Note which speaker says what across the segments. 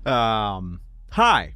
Speaker 1: Hi,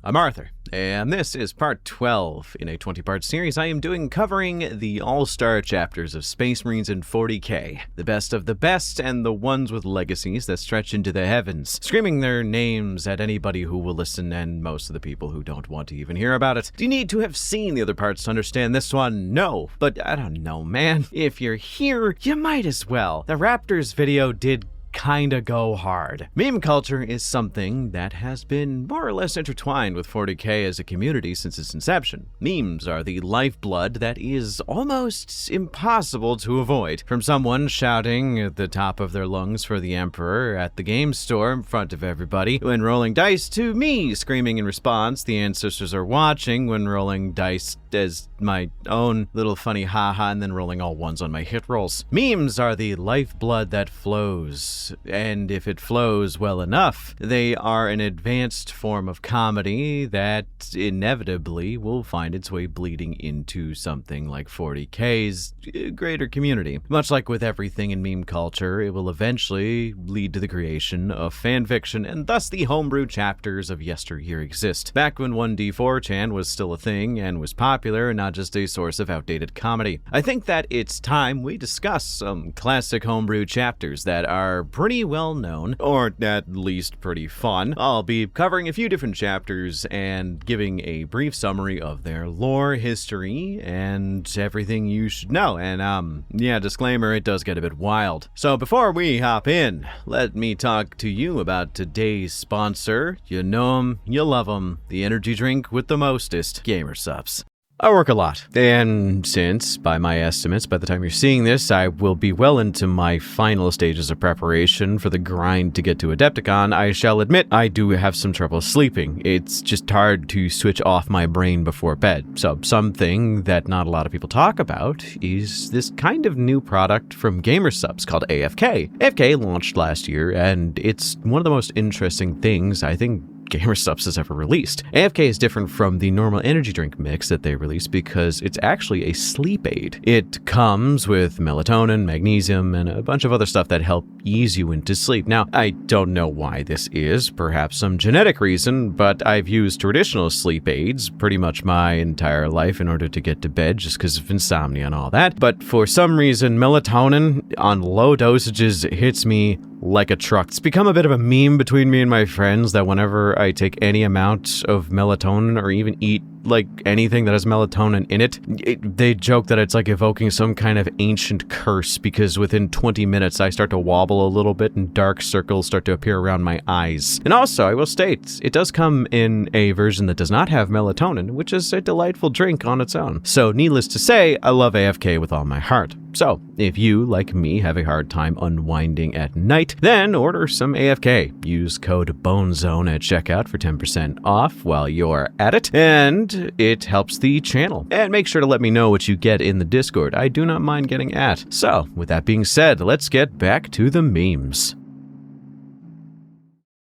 Speaker 1: I'm Arthur, and this is part 12 in a 20-part series I am doing covering the all-star chapters of Space Marines in 40k, the best of the best and the ones with legacies that stretch into the heavens, screaming their names at anybody who will listen and most of the people who don't want to even hear about it. Do you need to have seen the other parts to understand this one? No, but I don't know, man. If you're here, you might as well. The Raptors video did kinda go hard. Meme culture is something that has been more or less intertwined with 40k as a community since its inception. Memes are the lifeblood that is almost impossible to avoid. From someone shouting at the top of their lungs for the Emperor at the game store in front of everybody when rolling dice, to me screaming in response, the ancestors are watching when rolling dice as my own little funny haha and then rolling all ones on my hit rolls. Memes are the lifeblood that flows, and if it flows well enough, they are an advanced form of comedy that inevitably will find its way bleeding into something like 40k's greater community. Much like with everything in meme culture, it will eventually lead to the creation of fanfiction, and thus the homebrew chapters of yesteryear exist. Back when 1D4chan was still a thing and was popular and not just a source of outdated comedy. I think that it's time we discuss some classic homebrew chapters that are pretty well known, or at least pretty fun. I'll be covering a few different chapters and giving a brief summary of their lore, history, and everything you should know. And yeah, disclaimer, it does get a bit wild. So before we hop in, let me talk to you about today's sponsor. You know him, you love him, the energy drink with the mostest, GamerSupps. I work a lot, and since, by my estimates, by the time you're seeing this, I will be well into my final stages of preparation for the grind to get to Adepticon, I shall admit I do have some trouble sleeping. It's just hard to switch off my brain before bed. So something that not a lot of people talk about is this kind of new product from GamerSupps called AFK. AFK launched last year, and it's one of the most interesting things I think GamerSupps has ever released. AFK is different from the normal energy drink mix that they release because it's actually a sleep aid. It comes with melatonin, magnesium, and a bunch of other stuff that help ease you into sleep. Now, I don't know why this is, perhaps some genetic reason, but I've used traditional sleep aids pretty much my entire life in order to get to bed just because of insomnia and all that. But for some reason, melatonin on low dosages hits me like a truck. It's become a bit of a meme between me and my friends that whenever I take any amount of melatonin or even eat like anything that has melatonin in it, they joke that it's like evoking some kind of ancient curse because within 20 minutes I start to wobble a little bit and dark circles start to appear around my eyes. And also, I will state, it does come in a version that does not have melatonin, which is a delightful drink on its own. So needless to say, I love AFK with all my heart. So, if you, like me, have a hard time unwinding at night, then order some AFK. Use code BONEZONE at checkout for 10% off while you're at it, and it helps the channel. And make sure to let me know what you get in the Discord. I do not mind getting at. So, with that being said, let's get back to the memes.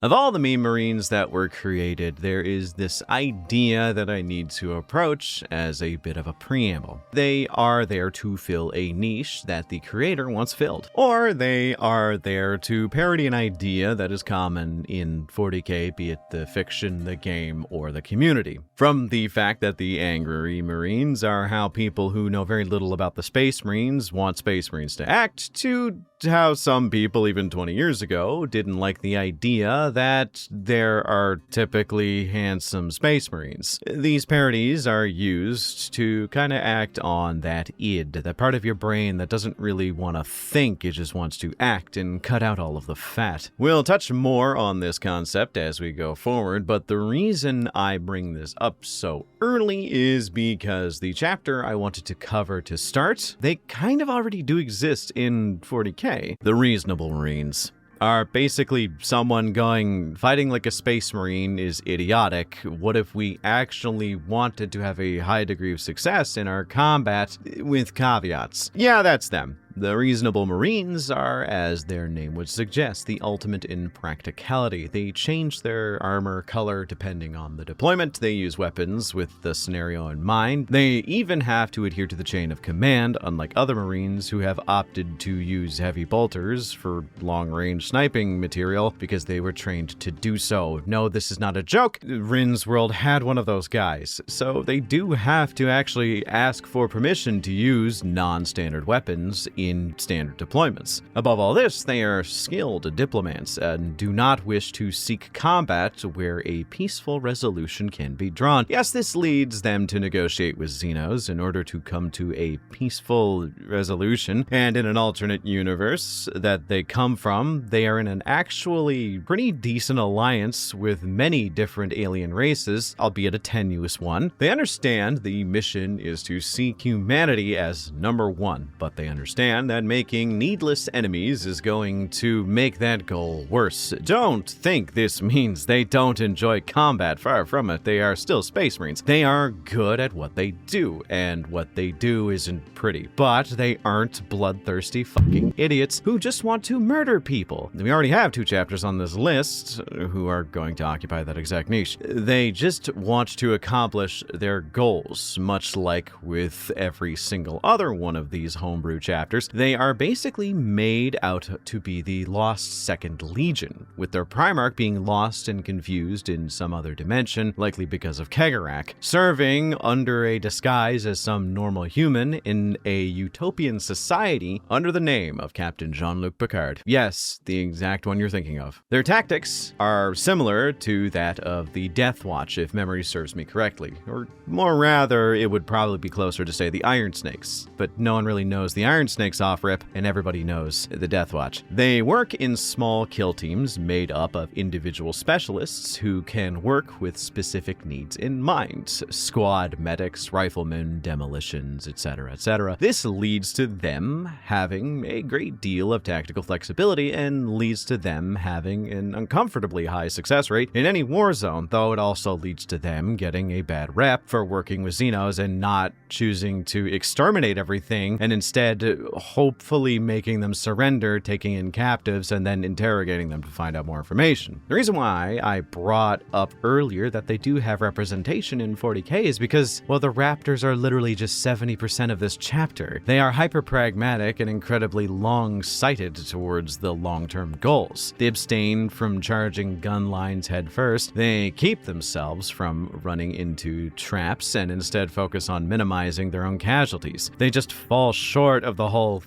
Speaker 1: Of all the meme marines that were created, there is this idea that I need to approach as a bit of a preamble. They are there to fill a niche that the creator once filled, or they are there to parody an idea that is common in 40k, be it the fiction, the game, or the community. From the fact that the angry marines are how people who know very little about the space marines want space marines to act, to how some people even 20 years ago didn't like the idea that there are typically handsome space marines. These parodies are used to kind of act on that id, that part of your brain that doesn't really want to think, it just wants to act and cut out all of the fat. We'll touch more on this concept as we go forward, but the reason I bring this up so early is because the chapter I wanted to cover to start, they kind of already do exist in 40k. The reasonable marines are basically someone fighting like a space marine is idiotic. What if we actually wanted to have a high degree of success in our combat with caveats? Yeah, that's them. The reasonable Marines are, as their name would suggest, the ultimate in practicality. They change their armor color depending on the deployment. They use weapons with the scenario in mind. They even have to adhere to the chain of command, unlike other Marines who have opted to use heavy bolters for long-range sniping material because they were trained to do so. No, this is not a joke. Rin's World had one of those guys, so they do have to actually ask for permission to use non-standard weapons in standard deployments. Above all this, they are skilled diplomats and do not wish to seek combat where a peaceful resolution can be drawn. Yes, this leads them to negotiate with Xenos in order to come to a peaceful resolution, and in an alternate universe that they come from, they are in an actually pretty decent alliance with many different alien races, albeit a tenuous one. They understand the mission is to seek humanity as number one, but they understand that making needless enemies is going to make that goal worse. Don't think this means they don't enjoy combat. Far from it. They are still Space Marines. They are good at what they do, and what they do isn't pretty, but they aren't bloodthirsty fucking idiots who just want to murder people. We already have 2 chapters on this list who are going to occupy that exact niche. They just want to accomplish their goals, much like with every single other one of these homebrew chapters. They are basically made out to be the Lost Second Legion, with their Primarch being lost and confused in some other dimension, likely because of Kegarak, serving under a disguise as some normal human in a utopian society under the name of Captain Jean-Luc Picard. Yes, the exact one you're thinking of. Their tactics are similar to that of the Death Watch, if memory serves me correctly. Or more rather, it would probably be closer to, say, the Iron Snakes. But no one really knows the Iron Snakes off-rip, and everybody knows the Death Watch. They work in small kill teams made up of individual specialists who can work with specific needs in mind. Squad medics, riflemen, demolitions, etc., etc. This leads to them having a great deal of tactical flexibility and leads to them having an uncomfortably high success rate in any war zone, though it also leads to them getting a bad rep for working with Xenos and not choosing to exterminate everything and instead hopefully making them surrender, taking in captives, and then interrogating them to find out more information. The reason why I brought up earlier that they do have representation in 40K is because, well, the Raptors are literally just 70% of this chapter. They are hyper-pragmatic and incredibly long-sighted towards the long-term goals. They abstain from charging gun lines head first. They keep themselves from running into traps and instead focus on minimizing their own casualties. They just fall short of the whole,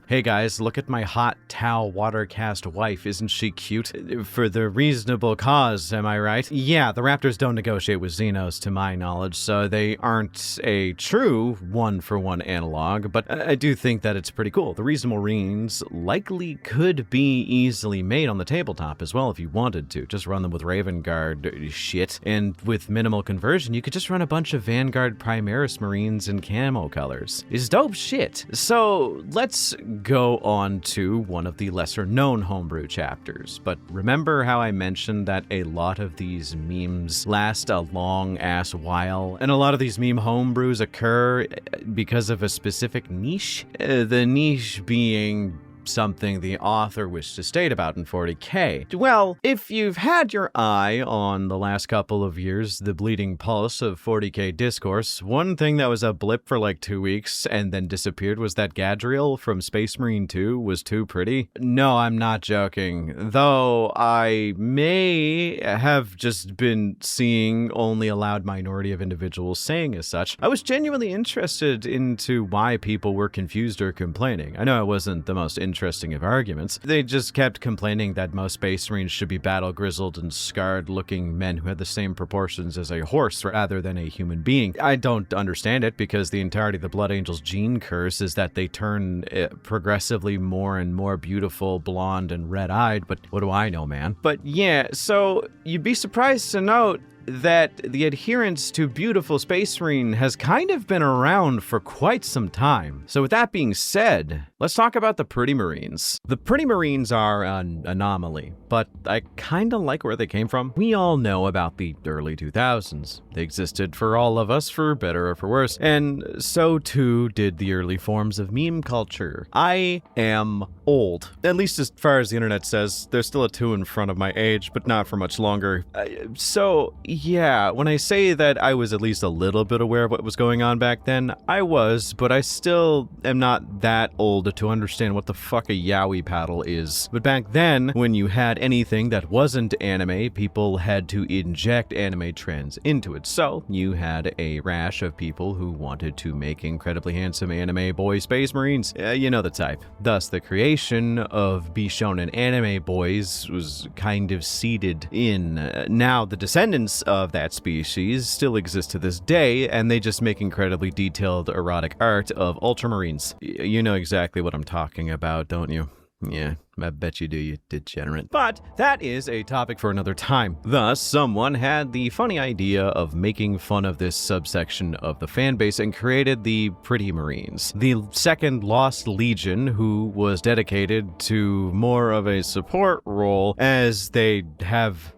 Speaker 1: hey guys, look at my hot Tau water-cast wife, isn't she cute? For the reasonable cause, am I right? Yeah, the Raptors don't negotiate with Xenos to my knowledge, so they aren't a true one-for-one analog, but I do think that it's pretty cool. The reasonable Marines likely could be easily made on the tabletop as well if you wanted to. Just run them with Raven Guard shit, and with minimal conversion, you could just run a bunch of Vanguard Primaris Marines in camo colors. It's dope shit. So let's go on to one of the lesser-known homebrew chapters. But remember how I mentioned that a lot of these memes last a long-ass while, and a lot of these meme homebrews occur because of a specific niche? The niche being something the author wished to state about in 40K. Well, if you've had your eye on the last couple of years, the bleeding pulse of 40K discourse, one thing that was a blip for like 2 weeks and then disappeared was that Gadriel from Space Marine 2 was too pretty. No, I'm not joking. Though I may have just been seeing only a loud minority of individuals saying as such, I was genuinely interested into why people were confused or complaining. I know it wasn't the most interesting of arguments. They just kept complaining that most Space Marines should be battle-grizzled and scarred-looking men who had the same proportions as a horse rather than a human being. I don't understand it because the entirety of the Blood Angels gene curse is that they turn progressively more and more beautiful, blonde, and red-eyed, but what do I know, man? But yeah, so you'd be surprised to note that the adherence to beautiful Space Marine has kind of been around for quite some time. So with that being said, let's talk about the Pretty Marines. The Pretty Marines are an anomaly, but I kinda like where they came from. We all know about the early 2000s. They existed for all of us, for better or for worse, and so too did the early forms of meme culture. I am old, at least as far as the internet says. There's still a 2 in front of my age, but not for much longer. So yeah, when I say that I was at least a little bit aware of what was going on back then, I was, but I still am not that old to understand what the fuck a yaoi paddle is. But back then, when you had anything that wasn't anime, people had to inject anime trends into it. So you had a rash of people who wanted to make incredibly handsome anime boy space marines. You know the type. Thus, the creation of Bishonen anime boys was kind of seeded in. Now, the descendants of that species still exist to this day, and they just make incredibly detailed erotic art of ultramarines. You know exactly what I'm talking about, don't you? Yeah, I bet you do, you degenerate. But that is a topic for another time. Thus, someone had the funny idea of making fun of this subsection of the fanbase and created the Pretty Marines, the second Lost Legion, who was dedicated to more of a support role, as they have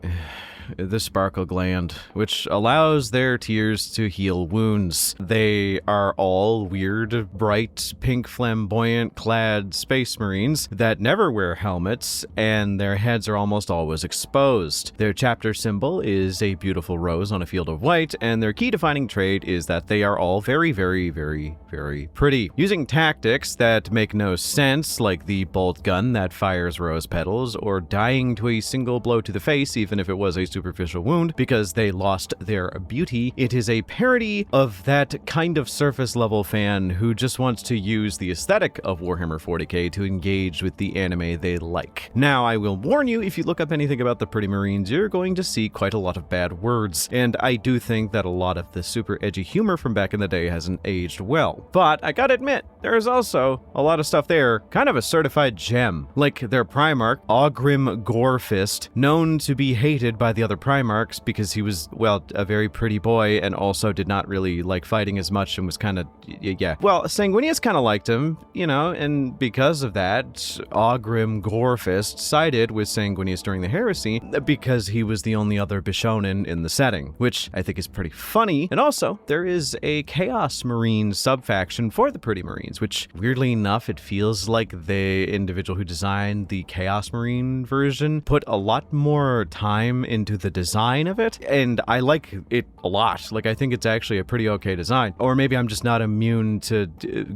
Speaker 1: the sparkle gland, which allows their tears to heal wounds. They are all weird, bright, pink, flamboyant clad space marines that never wear helmets, and their heads are almost always exposed. Their chapter symbol is a beautiful rose on a field of white, and their key defining trait is that they are all very, very, very, very pretty. Using tactics that make no sense, like the bolt gun that fires rose petals, or dying to a single blow to the face, even if it was a superficial wound, because they lost their beauty. It is a parody of that kind of surface level fan who just wants to use the aesthetic of Warhammer 40k to engage with the anime they like. Now, I will warn you, if you look up anything about the Pretty Marines, you're going to see quite a lot of bad words, and I do think that a lot of the super edgy humor from back in the day hasn't aged well. But I gotta admit, there is also a lot of stuff there, kind of a certified gem, like their Primarch, Ogrim Gorefist, known to be hated by the other Primarchs because he was, well, a very pretty boy and also did not really like fighting as much and was kind of, yeah. Well, Sanguinius kind of liked him, you know, and because of that, Ogrim Gorefist sided with Sanguinius during the heresy because he was the only other Bishonen in the setting, which I think is pretty funny. And also, there is a Chaos Marine subfaction for the Pretty Marines, which weirdly enough, it feels like the individual who designed the Chaos Marine version put a lot more time into the design of it, and I like it a lot. Like, I think it's actually a pretty okay design. Or maybe I'm just not immune to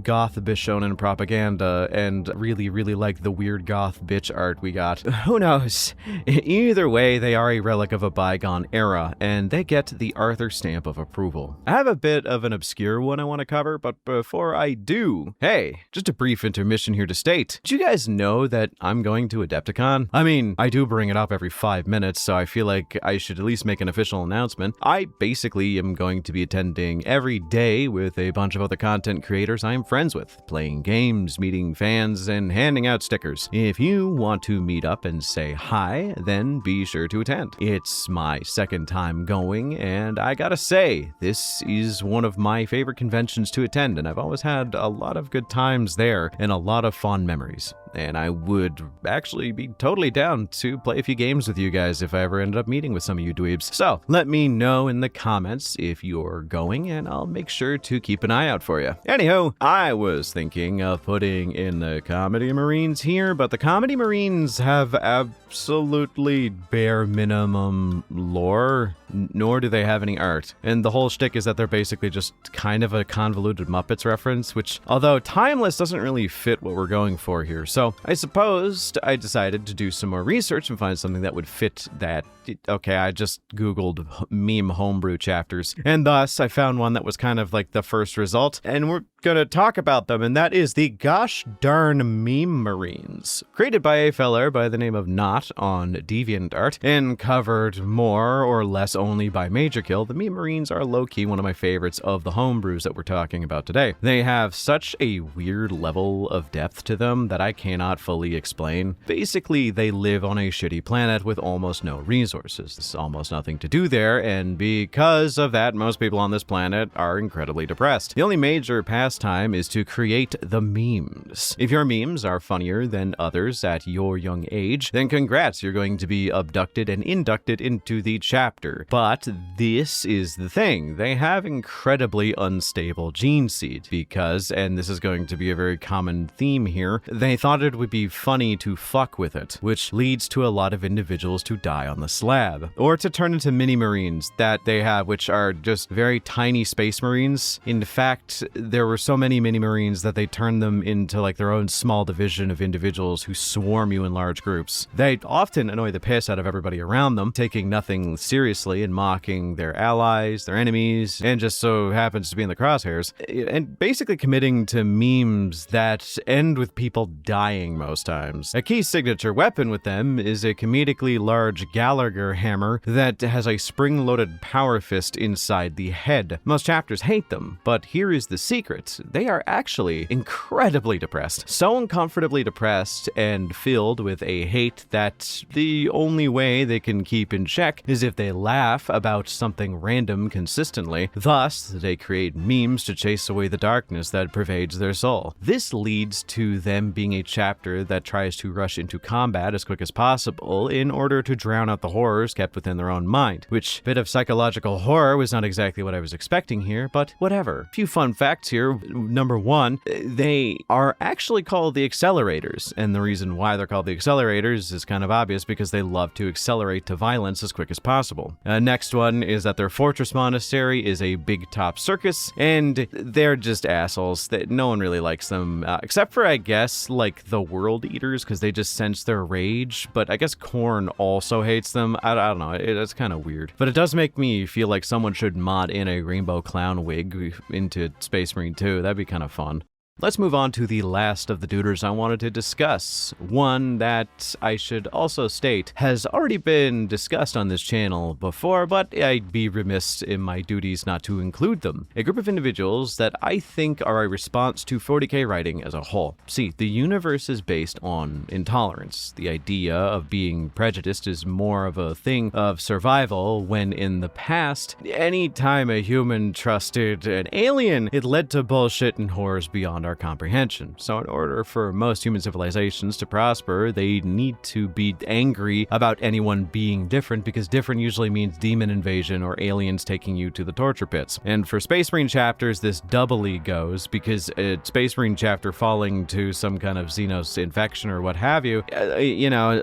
Speaker 1: goth Bishonen propaganda and really, really like the weird goth bitch art we got. Who knows? Either way, they are a relic of a bygone era, and they get the Arthur stamp of approval. I have a bit of an obscure one I want to cover, but before I do, hey, just a brief intermission here to state, did you guys know that I'm going to Adepticon? I mean, I do bring it up every 5 minutes, so I feel like I should at least make an official announcement. I basically am going to be attending every day with a bunch of other content creators I am friends with, playing games, meeting fans, and handing out stickers. If you want to meet up and say hi, then be sure to attend. It's my second time going, and I gotta say, this is one of my favorite conventions to attend, and I've always had a lot of good times there and a lot of fond memories. And I would actually be totally down to play a few games with you guys if I ever ended up meeting with some of you dweebs. So let me know in the comments if you're going, and I'll make sure to keep an eye out for you. Anyhow, I was thinking of putting in the Comedy Marines here, but the Comedy Marines have absolutely bare minimum lore, nor do they have any art. And the whole shtick is that they're basically just kind of a convoluted Muppets reference, which, although timeless, doesn't really fit what we're going for here. So I supposed I decided to do some more research and find something that would fit that. Okay, I just Googled meme homebrew chapters, and thus I found one that was kind of like the first result, and we're gonna talk about them, and that is the Gosh Darn Meme Marines, created by a feller by the name of Not on DeviantArt, and covered more or less only by Major Kill. The Meme Marines are low-key one of my favorites of the homebrews that we're talking about today. They have such a weird level of depth to them that I cannot fully explain. Basically, they live on a shitty planet with almost no resources. There's almost nothing to do there, and because of that, most people on this planet are incredibly depressed. The only major pastime pastime is to create the memes. If your memes are funnier than others at your young age, then congrats, you're going to be abducted and inducted into the chapter. But this is the thing. They have incredibly unstable gene seed because, and this is going to be a very common theme here, they thought it would be funny to fuck with it, which leads to a lot of individuals to die on the slab, or to turn into mini marines that they have, which are just very tiny space marines. In fact, there were so many mini marines that they turned them into like their own small division of individuals who swarm you in large groups. They often annoy the piss out of everybody around them, taking nothing seriously and mocking their allies, their enemies, and just so happens to be in the crosshairs, and basically committing to memes that end with people dying most times. A key signature weapon with them is a comedically large Gallagher hammer that has a spring-loaded power fist inside the head. Most chapters hate them, but here is the secret. They are actually incredibly depressed. So uncomfortably depressed and filled with a hate that the only way they can keep in check is if they laugh about something random consistently. Thus, they create memes to chase away the darkness that pervades their soul. This leads to them being a chapter that tries to rush into combat as quick as possible in order to drown out the horrors kept within their own mind, which bit of psychological horror was not exactly what I was expecting here, but whatever. Few fun facts here. Number one, they are actually called the accelerators, and the reason why they're called the accelerators is kind of obvious because they love to accelerate to violence as quick as possible. Next one is that their fortress monastery is a big top circus, and they're just assholes. That no one really likes them, except for, I guess, like the world eaters, because they just sense their rage, but I guess Korn also hates them. I don't know, it's kind of weird. But it does make me feel like someone should mod in a rainbow clown wig into Space Marine 2. That'd be kind of fun. Let's move on to the last of the duders I wanted to discuss. One that I should also state has already been discussed on this channel before, but I'd be remiss in my duties not to include them. A group of individuals that I think are a response to 40k writing as a whole. See, the universe is based on intolerance. The idea of being prejudiced is more of a thing of survival, when in the past, any time a human trusted an alien, it led to bullshit and horrors beyond our comprehension. So in order for most human civilizations to prosper, they need to be angry about anyone being different, because different usually means demon invasion or aliens taking you to the torture pits. And for Space Marine chapters, this doubly goes, because a Space Marine chapter falling to some kind of Xenos infection or what have you,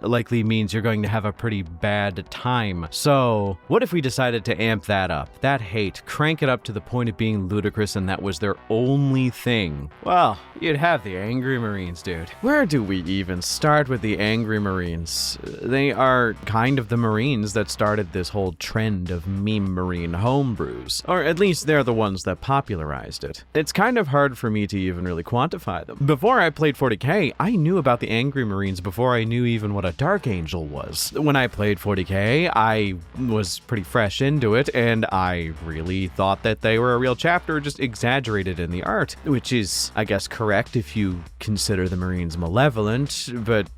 Speaker 1: likely means you're going to have a pretty bad time. So what if we decided to amp that up, that hate, crank it up to the point of being ludicrous, and that was their only thing? Well, you'd have the Angry Marines, dude. Where do we even start with the Angry Marines? They are kind of the Marines that started this whole trend of meme Marine homebrews, or at least they're the ones that popularized it. It's kind of hard for me to even really quantify them. Before I played 40k, I knew about the Angry Marines before I knew even what a Dark Angel was. When I played 40k, I was pretty fresh into it, and I really thought that they were a real chapter, just exaggerated in the art, which is, I guess, correct if you consider the Marines malevolent, but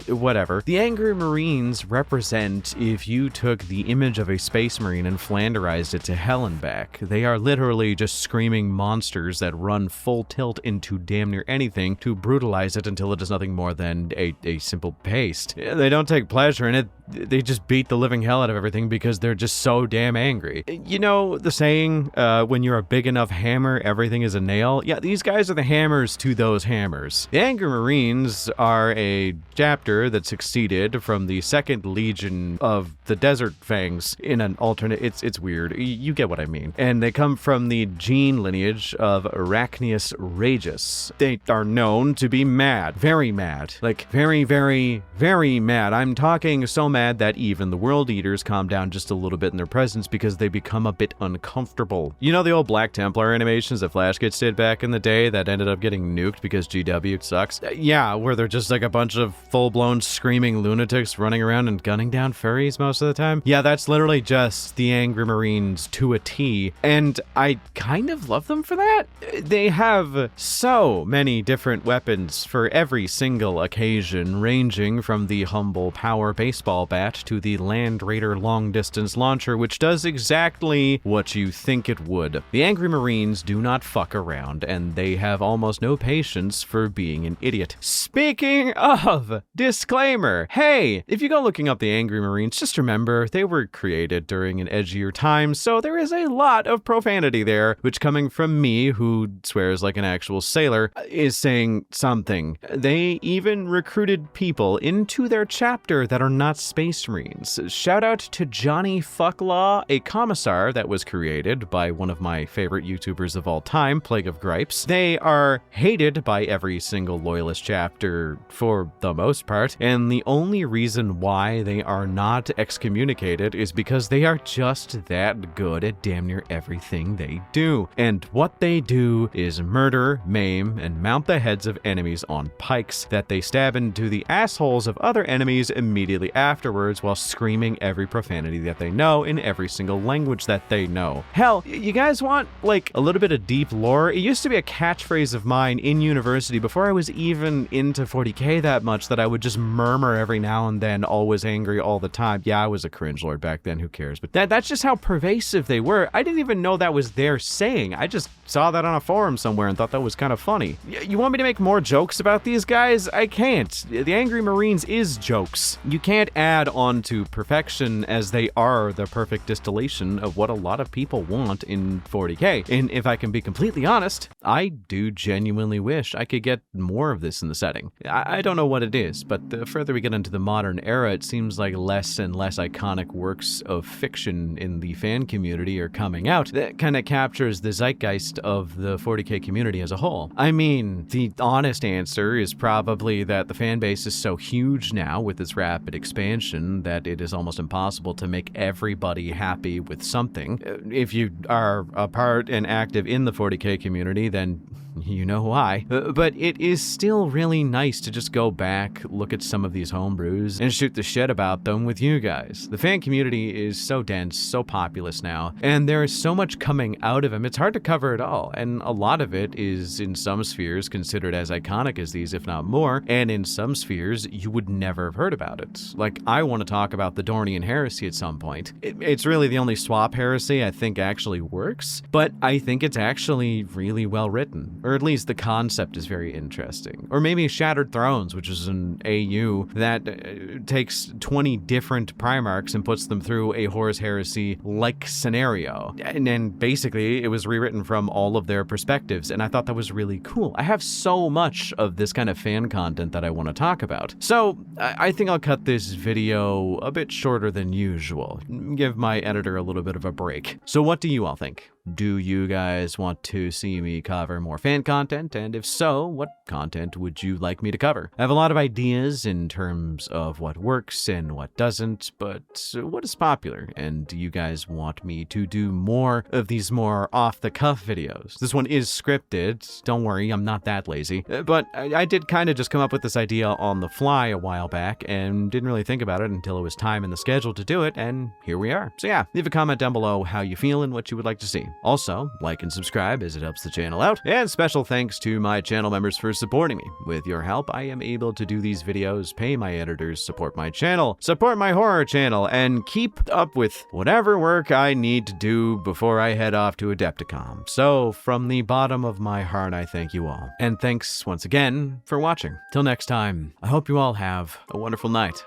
Speaker 1: whatever. The Angry Marines represent if you took the image of a Space Marine and flanderized it to hell and back. They are literally just screaming monsters that run full tilt into damn near anything to brutalize it until it is nothing more than a simple paste. They don't take pleasure in it. They just beat the living hell out of everything because they're just so damn angry. You know the saying, when you're a big enough hammer, everything is a nail? Yeah, these guys are the hammers to those hammers. The Angry Marines are a chapter that succeeded from the 2nd Legion of the Desert Fangs in an alternate... It's weird. You get what I mean. And they come from the gene lineage of Arachnius Ragus. They are known to be mad. Very mad. Like, very, very, very mad. I'm talking so mad that even the World Eaters calm down just a little bit in their presence because they become a bit uncomfortable. You know the old Black Templar animations that Flash Kids did back in the day that ended up getting nuked because GW sucks. Yeah, where they're just like a bunch of full-blown screaming lunatics running around and gunning down furries most of the time. Yeah, that's literally just the Angry Marines to a T, and I kind of love them for that. They have so many different weapons for every single occasion, ranging from the humble power baseball bat to the Land Raider long-distance launcher, which does exactly what you think it would. The Angry Marines do not fuck around, and they have almost no patience for being an idiot. Speaking of, disclaimer, hey, if you go looking up the Angry Marines, just remember they were created during an edgier time, so there is a lot of profanity there, which coming from me, who swears like an actual sailor, is saying something. They even recruited people into their chapter that are not Space Marines. Shout out to Johnny Fucklaw, a commissar that was created by one of my favorite YouTubers of all time, Plague of Gripes. They are hated by every single loyalist chapter for the most part, and the only reason why they are not excommunicated is because they are just that good at damn near everything they do. And what they do is murder, maim, and mount the heads of enemies on pikes that they stab into the assholes of other enemies immediately afterwards while screaming every profanity that they know in every single language that they know. Hell, you guys want like a little bit of deep lore? It used to be a catchphrase of mine in university before I was even into 40k that much that I would just murmur every now and then, always angry all the time. Yeah, I was a cringe lord back then, who cares? But that's just how pervasive they were. I didn't even know that was their saying. I just saw that on a forum somewhere and thought that was kind of funny. You want me to make more jokes about these guys? I can't. The Angry Marines is jokes. You can't add on to perfection, as they are the perfect distillation of what a lot of people want in 40k. And if I can be completely honest, I do genuinely wish I could get more of this in the setting. I don't know what it is, but the further we get into the modern era, it seems like less and less iconic works of fiction in the fan community are coming out that kind of captures the zeitgeist of the 40k community as a whole. I mean, the honest answer is probably that the fan base is so huge now with its rapid expansion that it is almost impossible to make everybody happy with something. If you are a part and active in the 40k community, then you know why. But it is still really nice to just go back, look at some of these homebrews, and shoot the shit about them with you guys. The fan community is so dense, so populous now, and there is so much coming out of them, it's hard to cover it all, and a lot of it is, in some spheres, considered as iconic as these, if not more, and in some spheres, you would never have heard about it. Like, I want to talk about the Dornian heresy at some point. It's really the only swap heresy I think actually works, but I think it's actually really well written. Or at least the concept is very interesting. Or maybe Shattered Thrones, which is an AU that takes 20 different Primarchs and puts them through a Horus Heresy-like scenario. And then basically it was rewritten from all of their perspectives, and I thought that was really cool. I have so much of this kind of fan content that I want to talk about. So I think I'll cut this video a bit shorter than usual. Give my editor a little bit of a break. So what do you all think? Do you guys want to see me cover more fan content? And if so, what content would you like me to cover? I have a lot of ideas in terms of what works and what doesn't, but what is popular? And do you guys want me to do more of these more off-the-cuff videos? This one is scripted. Don't worry, I'm not that lazy. But I did kind of just come up with this idea on the fly a while back and didn't really think about it until it was time in the schedule to do it, and here we are. So yeah, leave a comment down below how you feel and what you would like to see. Also, like and subscribe as it helps the channel out, and special thanks to my channel members for supporting me. With your help, I am able to do these videos, pay my editors, support my channel, support my horror channel, and keep up with whatever work I need to do before I head off to Adepticon. So, from the bottom of my heart, I thank you all. And thanks once again for watching. Till next time, I hope you all have a wonderful night.